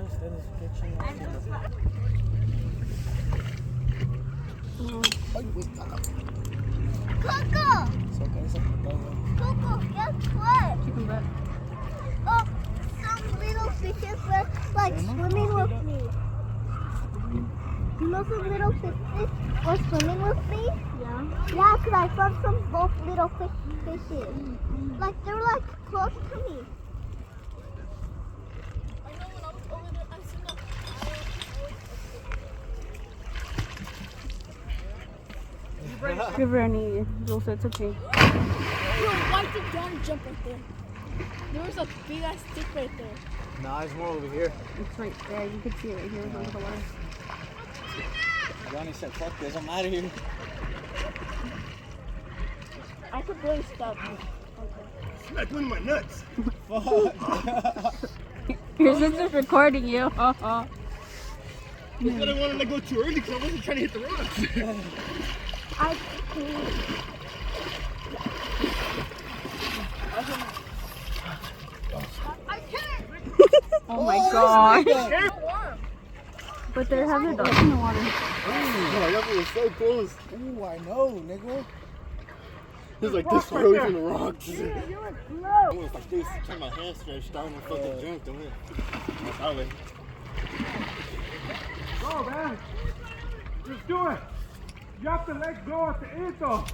ustedes, qué chingados. Ay, güey, está la... Coco! Saca esa patada. Coco, guess what? Chicken butt. Oh, some little fishes were like swimming with me. You know some little fishes were swimming with me? Yeah. Yeah, because I found some both little fishes. Like, they're like close to me. I know when I was over there, I seen them. Give her any rules, it's okay. Yo, why did John jump right there? There was a big ass stick right there. Nah, it's more over here. It's right there. You can see it right here under the water. Johnny said, fuck this, I'm out of here. I could really stop. Smack one of my nuts. Fuck. Your sister's recording you. That's what I wanted to go too early because I wasn't trying to hit the rocks. I can't. Oh my god. It's so warm. But there have their dogs in the water. Oh, that was so close. Ooh, I know, nigga. It was like this far away from the rocks. You're low. I was like this, turned my hand stretched out and fucking jumped and went. That way. Go, man. Just do it. You have to let go at the end, though.